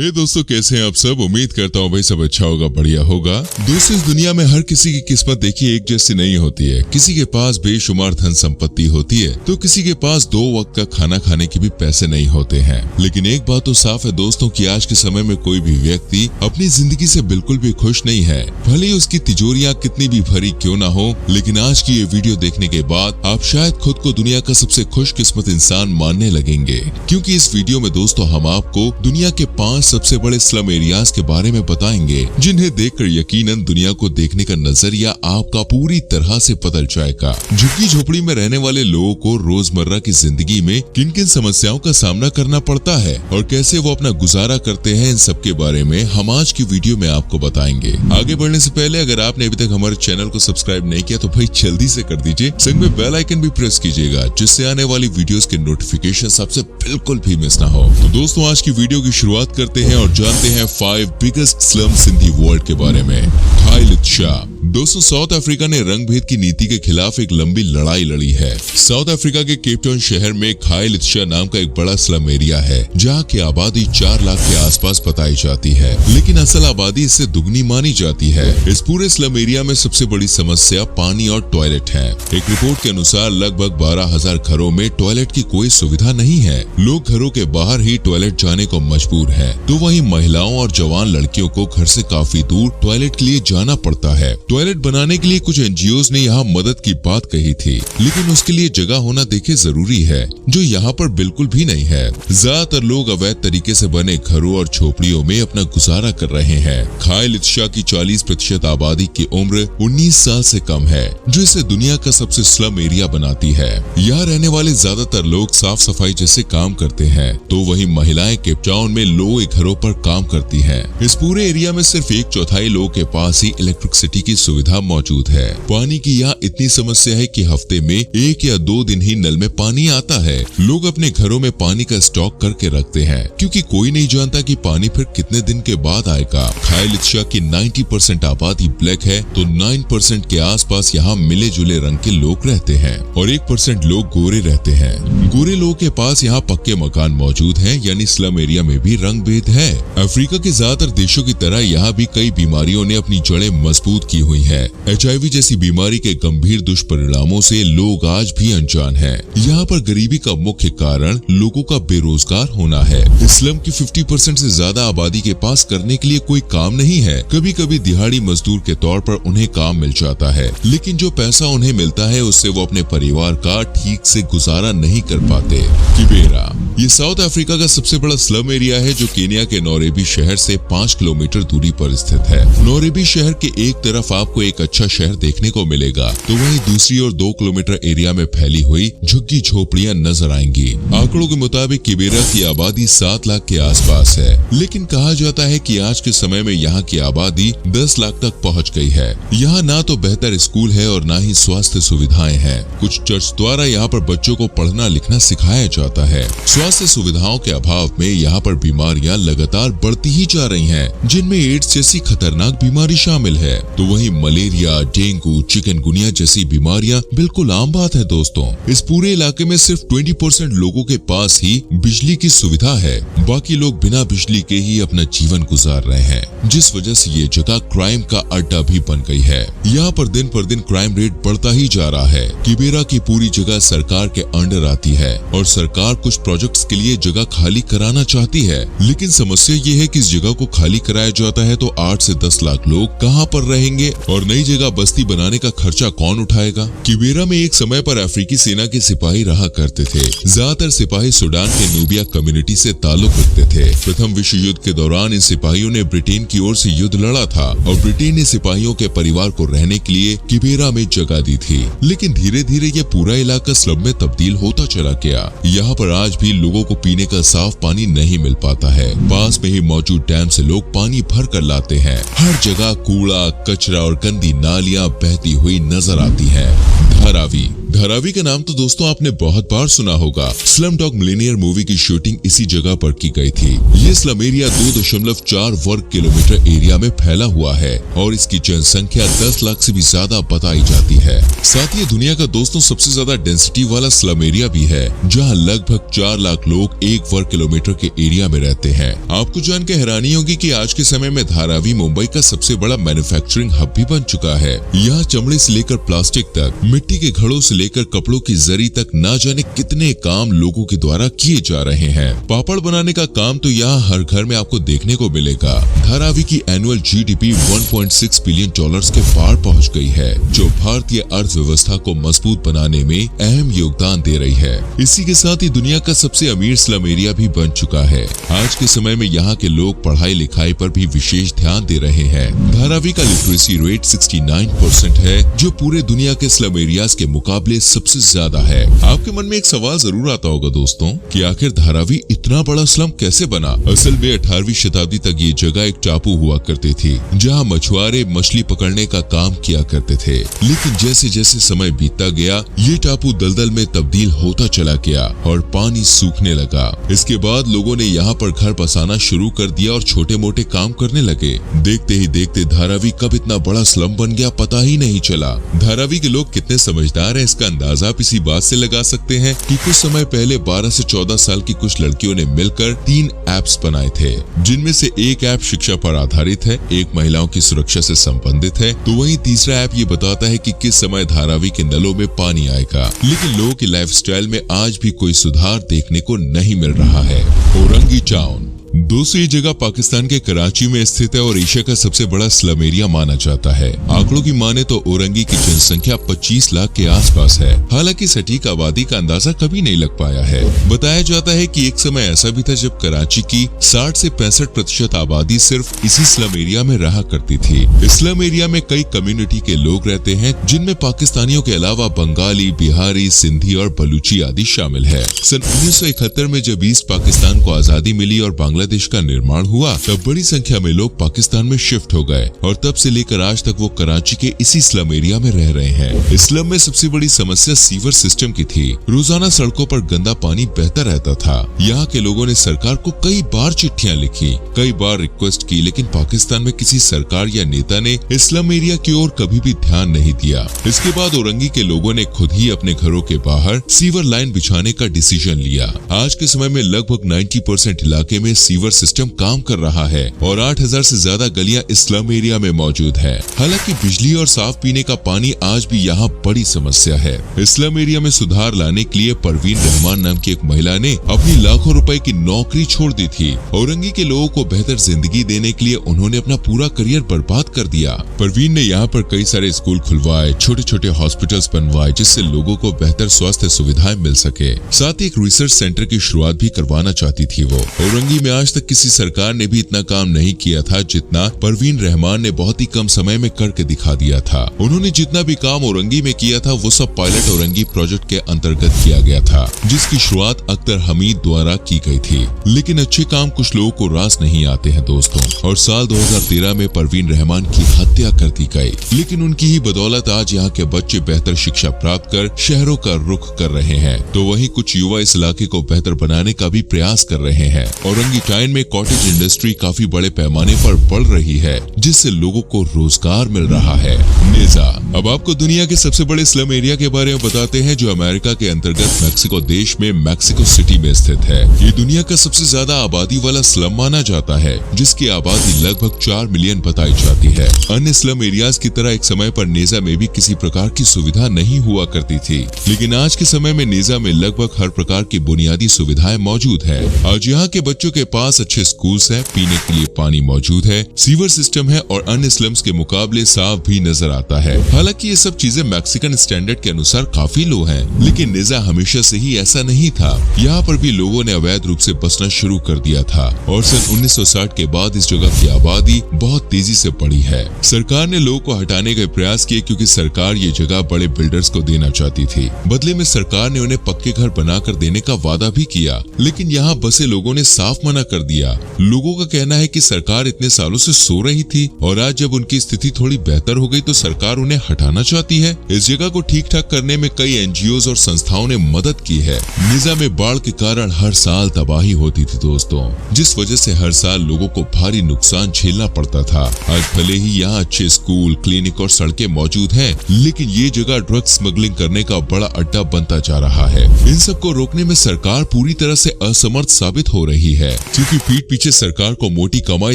हे दोस्तों, कैसे हैं आप सब। उम्मीद करता हूँ भाई सब अच्छा होगा, बढ़िया होगा। दोस्तों, इस दुनिया में हर किसी की किस्मत देखिए एक जैसी नहीं होती है। किसी के पास बेशुमार धन संपत्ति होती है तो किसी के पास 2 वक्त का खाना खाने के भी पैसे नहीं होते हैं। लेकिन एक बात तो साफ है दोस्तों कि आज के समय में कोई भी व्यक्ति अपनी जिंदगी से बिल्कुल भी खुश नहीं है, भले ही उसकी तिजोरियां कितनी भी भरी क्यों ना हो। लेकिन आज की ये वीडियो देखने के बाद आप शायद खुद को दुनिया का सबसे खुशकिस्मत इंसान मानने लगेंगे, क्योंकि इस वीडियो में दोस्तों हम आपको दुनिया के 5 सबसे बड़े स्लम एरियाज के बारे में बताएंगे, जिन्हें देखकर यकीनन दुनिया को देखने का नजरिया आपका पूरी तरह से बदल जाएगा। झुग्गी झोपड़ी में रहने वाले लोगों को रोजमर्रा की जिंदगी में किन किन समस्याओं का सामना करना पड़ता है और कैसे वो अपना गुजारा करते हैं, इन सब के बारे में हम आज की वीडियो में आपको बताएंगे। आगे बढ़ने से पहले अगर आपने अभी तक हमारे चैनल को सब्सक्राइब नहीं किया तो भाई जल्दी से कर दीजिए, संग में बेल आइकन भी प्रेस कीजिएगा, जिससे आने वाली वीडियोस के नोटिफिकेशन आपसे बिल्कुल भी मिस ना हो। तो दोस्तों, आज की वीडियो की शुरुआत करते हैं और जानते हैं 5 biggest slums in the world के बारे में। खालिद शाह। दोस्तों, साउथ अफ्रीका ने रंग भेद की नीति के खिलाफ एक लंबी लड़ाई लड़ी है। साउथ अफ्रीका के केप टाउन शहर में खालिद शाह नाम का एक बड़ा स्लम एरिया है, जहां की आबादी 4 लाख के आसपास बताई जाती है, लेकिन असल आबादी इससे दुगनी मानी जाती है। इस पूरे स्लम एरिया में सबसे बड़ी समस्या पानी और टॉयलेट है। एक रिपोर्ट के अनुसार लगभग 12,000 घरों में टॉयलेट की कोई सुविधा नहीं है। लोग घरों के बाहर ही टॉयलेट जाने को मजबूर है, तो वहीं महिलाओं और जवान लड़कियों को घर से काफी दूर टॉयलेट के लिए जाना पड़ता है। टॉयलेट बनाने के लिए कुछ एनजीओज ने यहाँ मदद की बात कही थी, लेकिन उसके लिए जगह होना देखे जरूरी है, जो यहाँ पर बिल्कुल भी नहीं है। ज्यादातर लोग अवैध तरीके से बने घरों और झोपड़ियों में अपना गुजारा कर रहे हैं। खालिद शाह की 40% आबादी की उम्र 19 साल से कम है, जो इसे दुनिया का सबसे स्लम एरिया बनाती है। यहाँ रहने वाले ज्यादातर लोग साफ सफाई जैसे काम करते हैं, तो वहीं महिलाएं केप टाउन में लोगों के घरों पर काम करती हैं। इस पूरे एरिया में सिर्फ 1/4 लोगों के पास ही इलेक्ट्रिसिटी की सुविधा मौजूद है। पानी की यहाँ इतनी समस्या है कि हफ्ते में 1 या 2 दिन ही नल में पानी आता है। लोग अपने घरों में पानी का स्टॉक करके रखते हैं, क्योंकि कोई नहीं जानता कि पानी फिर कितने दिन के बाद आएगा। खालिद शाह की 90% आबादी ब्लैक है, तो 9% के आसपास यहाँ मिले जुले रंग के लोग रहते हैं और 1% लोग गोरे रहते हैं। गोरे लोगों के पास यहाँ पक्के मकान मौजूद हैं, यानी स्लम एरिया में भी रंग भेद है। अफ्रीका के ज्यादातर देशों की तरह यहाँ भी कई बीमारियों ने अपनी जड़ें मजबूत की हुई है। HIV जैसी बीमारी के गंभीर दुष्परिणामों से लोग आज भी अनजान हैं। यहाँ पर गरीबी का मुख्य कारण लोगों का बेरोजगार होना है। स्लम की 50% से ज्यादा आबादी के पास करने के लिए कोई काम नहीं है। कभी कभी दिहाड़ी मजदूर के तौर पर उन्हें काम मिल जाता है, लेकिन जो पैसा उन्हें मिलता है उससे वो अपने परिवार का ठीक से गुजारा नहीं कर पाते। किबेरा। ये साउथ अफ्रीका का सबसे बड़ा स्लम एरिया है, जो केन्या के नौरेबी शहर से 5 किलोमीटर दूरी पर स्थित है। नौरेबी शहर के एक तरफ आपको एक अच्छा शहर देखने को मिलेगा, तो वहीं दूसरी ओर 2 किलोमीटर एरिया में फैली हुई झुग्गी झोपड़ियां नजर आएंगी। आंकड़ों के मुताबिक किबेरा की आबादी 7 लाख के आसपास है, लेकिन कहा जाता है कि आज के समय में यहाँ की आबादी 10 लाख तक पहुँच गई है। यहाँ ना तो बेहतर स्कूल है और ना ही स्वास्थ्य सुविधाएं हैं। कुछ चर्च द्वारा यहाँ पर बच्चों को पढ़ना लिखना सिखाया जाता है। स्वास्थ्य सुविधाओं के अभाव में यहाँ पर बीमारियां लगातार बढ़ती ही जा रही हैं, जिनमें एड्स जैसी खतरनाक बीमारी शामिल है, तो वहीं मलेरिया, डेंगू, चिकनगुनिया जैसी बीमारियां बिल्कुल आम बात है। दोस्तों, इस पूरे इलाके में सिर्फ 20% लोगों के पास ही बिजली की सुविधा है। बाकी लोग बिना बिजली के ही अपना जीवन गुजार रहे हैं, जिस वजह से ये जगह क्राइम का अड्डा भी बन गई है। यहाँ पर दिन पर दिन क्राइम रेट बढ़ता ही जा रहा है। किबेरा की पूरी जगह सरकार के अंडर आती है और सरकार कुछ प्रोजेक्ट्स के लिए जगह खाली कराना चाहती है, लेकिन समस्या ये है कि इस जगह को खाली कराया जाता है तो 8 से 10 लाख लोग कहाँ पर रहेंगे और नई जगह बस्ती बनाने का खर्चा कौन उठाएगा। किबेरा में एक समय पर अफ्रीकी सेना के सिपाही रहा करते थे। ज्यादातर सिपाही सूडान के नूबिया कम्युनिटी से ताल्लुक रखते थे। प्रथम विश्व युद्ध के दौरान इन सिपाहियों ने ब्रिटेन की ओर से युद्ध लड़ा था और ब्रिटेन ने सिपाहियों के परिवार को रहने के लिए किबेरा में जगह दी थी, लेकिन धीरे धीरे ये पूरा इलाका स्लम में तब्दील होता चला गया। यहाँ पर आज भी लोगों को पीने का साफ पानी नहीं मिल पाता है। पास में ही मौजूद डैम से लोग पानी भर कर लाते हैं। हर जगह कूड़ा, कचरा और गंदी नालियां बहती हुई नजर आती हैं। धारावी। धारावी का नाम तो दोस्तों आपने बहुत बार सुना होगा। स्लम डॉग मिलियनेयर मूवी की शूटिंग इसी जगह पर की गई थी। ये स्लम एरिया 2.4 वर्ग किलोमीटर एरिया में फैला हुआ है और इसकी जनसंख्या 10 लाख से भी ज्यादा बताई जाती है। साथ ही दुनिया का दोस्तों सबसे ज्यादा डेंसिटी वाला स्लम एरिया भी है, जहाँ लगभग 4 लाख लोग 1 वर्ग किलोमीटर के एरिया में रहते हैं। आपको जानकर हैरानी होगी कि आज के समय में धारावी मुंबई का सबसे बड़ा मैन्युफैक्चरिंग हब भी बन चुका है। यहाँ चमड़े से लेकर प्लास्टिक तक, मिट्टी के घड़ों से लेकर कपड़ों की जरी तक ना जाने कितने काम लोगों के द्वारा किए जा रहे हैं। पापड़ बनाने का काम तो यहाँ हर घर में आपको देखने को मिलेगा। धारावी की एनुअल जीडीपी 1.6 बिलियन डॉलर्स के पार पहुँच गई है, जो भारतीय अर्थव्यवस्था को मजबूत बनाने में अहम योगदान दे रही है। इसी के साथ ही दुनिया का सबसे अमीर स्लम एरिया भी बन चुका है। आज के समय में यहाँ के लोग पढ़ाई लिखाई पर भी विशेष ध्यान दे रहे हैं। धारावी का लिटरेसी रेट 69% है, जो पूरे दुनिया के स्लम एरियाज के मुकाबले सबसे ज्यादा है। आपके मन में एक सवाल जरूर आता होगा दोस्तों कि आखिर धारावी इतना बड़ा स्लम कैसे बना। असल में 18वीं शताब्दी तक ये जगह एक टापू हुआ करती थी, जहाँ मछुआरे मछली पकड़ने का काम किया करते थे। लेकिन जैसे जैसे समय बीतता गया, ये टापू दलदल में तब्दील होता चला गया और पानी सूखने लगा। इसके बाद लोगों ने यहाँ पर घर बसाना शुरू कर दिया और छोटे मोटे काम करने लगे। देखते ही देखते धारावी कब इतना बड़ा स्लम बन गया पता ही नहीं चला। धारावी के लोग कितने समझदार हैं, इसका अंदाजा आप इसी बात से लगा सकते हैं कि कुछ समय पहले 12 से 14 साल की कुछ लड़कियों ने मिलकर 3 ऐप्स बनाए थे, जिनमें से एक ऐप शिक्षा पर आधारित है, एक महिलाओं की सुरक्षा से संबंधित है, तो वहीं तीसरा ऐप ये बताता है कि किस समय धारावी के नलों में पानी आएगा। लेकिन लोगों की लाइफस्टाइल में आज भी कोई सुधार देखने को नहीं मिल रहा है। औरंगी टाउन दोस्तों, ये जगह पाकिस्तान के कराची में स्थित है और एशिया का सबसे बड़ा स्लम एरिया माना जाता है। आंकड़ों की माने तो औरंगी की जनसंख्या 25 लाख के आसपास है। हालांकि सटीक आबादी का अंदाजा कभी नहीं लग पाया है। बताया जाता है कि एक समय ऐसा भी था जब कराची की 60 से 65% आबादी सिर्फ इसी स्लम एरिया में रहा करती थी। इस स्लम एरिया में कई कम्युनिटी के लोग रहते हैं, जिनमें पाकिस्तानियों के अलावा बंगाली, बिहारी, सिंधी और बलूची आदि शामिल है। सन 1971 में जब ईस्ट पाकिस्तान को आजादी मिली और बांग्लादेश का निर्माण हुआ, तब बड़ी संख्या में लोग पाकिस्तान में शिफ्ट हो गए और तब से लेकर आज तक वो कराची के इसी स्लम एरिया में रह रहे हैं। इस स्लम में सबसे बड़ी समस्या सीवर सिस्टम की थी। रोजाना सड़कों पर गंदा पानी बहता रहता था। यहाँ के लोगों ने सरकार को कई बार चिट्ठियां लिखी, कई बार रिक्वेस्ट की, लेकिन पाकिस्तान में किसी सरकार या नेता ने इस स्लम एरिया की ओर कभी भी ध्यान नहीं दिया। इसके बाद औरंगी के लोगों ने खुद ही अपने घरों के बाहर सीवर लाइन बिछाने का डिसीजन लिया। आज के समय में लगभग 90% इलाके में सीवर सिस्टम काम कर रहा है और 8000 से ज्यादा गलियां इस स्लम एरिया में मौजूद है। हालांकि बिजली और साफ पीने का पानी आज भी यहाँ बड़ी समस्या है। इस स्लम एरिया में सुधार लाने के लिए परवीन रहमान नाम की एक महिला ने अपनी लाखों रुपए की नौकरी छोड़ दी थी। औरंगी के लोगों को बेहतर जिंदगी देने के लिए उन्होंने अपना पूरा करियर बर्बाद कर दिया। परवीन ने यहाँ पर कई सारे स्कूल खुलवाए, छोटे छोटे हॉस्पिटल्स बनवाए, जिससे लोगों को बेहतर स्वास्थ्य सुविधाएं मिल सके। साथ ही एक रिसर्च सेंटर की शुरुआत भी करवाना चाहती थी वो। औरंगी में आज तक किसी सरकार ने भी इतना काम नहीं किया था जितना परवीन रहमान ने बहुत ही कम समय में करके दिखा दिया था। उन्होंने जितना भी काम औरंगी में किया था वो सब पायलट औरंगी प्रोजेक्ट के अंतर्गत किया गया था, जिसकी शुरुआत अख्तर हमीद द्वारा की गई थी। लेकिन अच्छे काम कुछ लोगों को रास नहीं आते हैं दोस्तों, और साल 2013 में परवीन रहमान की हत्या कर दी गई। लेकिन उनकी ही बदौलत आज यहाँ के बच्चे बेहतर शिक्षा प्राप्त कर शहरों का रुख कर रहे हैं, तो वहीं कुछ युवा इस इलाके को बेहतर बनाने का भी प्रयास कर रहे हैं। औरंगी टाउन में कॉटेज इंडस्ट्री काफी बड़े पैमाने पर बढ़ रही है, जिससे लोगों को रोजगार मिल रहा है। नेजा, अब आपको दुनिया के सबसे बड़े स्लम एरिया के बारे में बताते हैं, जो अमेरिका के अंतर्गत मैक्सिको देश में मैक्सिको सिटी में स्थित है। ये दुनिया का सबसे ज्यादा आबादी वाला स्लम माना जाता है, जिसकी आबादी लगभग 4 मिलियन बताई जाती है। अन्य स्लम एरियाज की तरह एक समय पर नेजा में भी किसी प्रकार की सुविधा नहीं हुआ करती थी, लेकिन आज के समय में नेजा में लगभग हर प्रकार की बुनियादी सुविधाएं मौजूद है। आज यहाँ के बच्चों के पास अच्छे स्कूल्स हैं, पीने के लिए पानी मौजूद है, सीवर सिस्टम है और अन्य स्लम्स के मुकाबले साफ भी नजर आता है। हालांकि ये सब चीजें मैक्सिकन स्टैंडर्ड के अनुसार काफी लो हैं, लेकिन नेजा हमेशा से ही ऐसा नहीं था। यहाँ पर भी लोगों ने अवैध रूप से बसना शुरू कर दिया था और सन 1960 के बाद इस जगह की आबादी बहुत तेजी से बढ़ी है। सरकार ने लोगों को हटाने के प्रयास किए, क्योंकि सरकार ये जगह बड़े बिल्डर्स को देना चाहती थी। बदले में सरकार ने उन्हें पक्के घर बनाकर देने का वादा भी किया, लेकिन यहाँ बसे लोगों ने साफ मना कर दिया। लोगों का कहना है कि सरकार इतने सालों से सो रही थी और आज जब उनकी स्थिति थोड़ी बेहतर हो गई तो सरकार उन्हें हटाना चाहती है। इस जगह को ठीक ठाक करने में कई एनजीओ और संस्थाओं ने मदद की है। निज़ाम में बाढ़ के कारण हर साल तबाही होती थी दोस्तों, जिस वजह से हर साल लोगों को भारी नुकसान झेलना पड़ता था। आज भले ही यहाँ अच्छे स्कूल, क्लिनिक और सड़कें मौजूद हैं, लेकिन ये जगह ड्रग स्मगलिंग करने का बड़ा अड्डा बनता जा रहा है। इन सब को रोकने में सरकार पूरी तरह से असमर्थ साबित हो रही है, क्योंकि पीठ पीछे सरकार को मोटी कमाई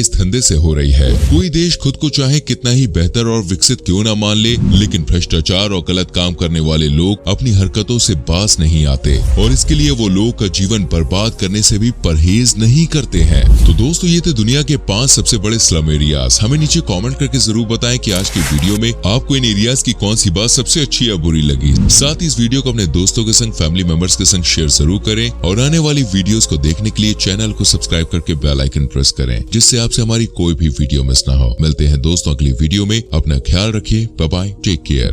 इस धंधे से हो रही है। कोई देश खुद को चाहे कितना ही बेहतर और विकसित क्यों न मान ले, लेकिन भ्रष्टाचार और गलत काम करने वाले लोग अपनी हरकतों से बाज नहीं आते और इसके लिए वो लोगों का जीवन बर्बाद करने से भी परहेज नहीं करते हैं। तो दोस्तों, ये थे दुनिया के 5 सबसे बड़े स्लम एरियाज। हमें नीचे कमेंट करके जरूर बताएं कि आज की वीडियो में आपको इन एरियाज की कौन सी बात सबसे अच्छी या बुरी लगी। साथ ही इस वीडियो को अपने दोस्तों के संग, फैमिली मेंबर्स के संग शेयर जरूर करें और आने वाली वीडियोस को देखने के लिए चैनल को सब्सक्राइब करके बेल आइकन प्रेस करें, जिससे आपसे हमारी कोई भी वीडियो मिस ना हो। मिलते हैं दोस्तों अगली वीडियो में। अपना ख्याल रखिए। Bye bye, take care.